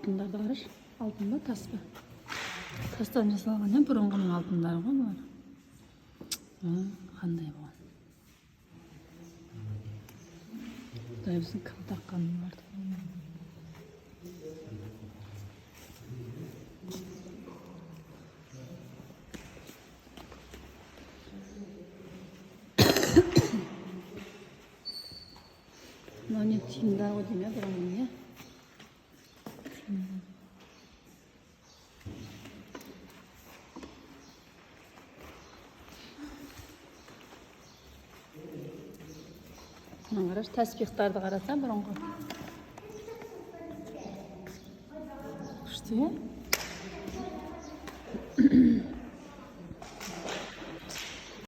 алтындарды қараш. Алтын ба, тас па? Тастан жасалған бұрынғының алтындары ғой бұлар. Қандай болған? Құдай біздің кім таққанын барды. Мынау не тиымдар ғой деймін, бұрынғының, не? Мына қараш, тәспихтарды қарасам бұрынғы. Күшті, е?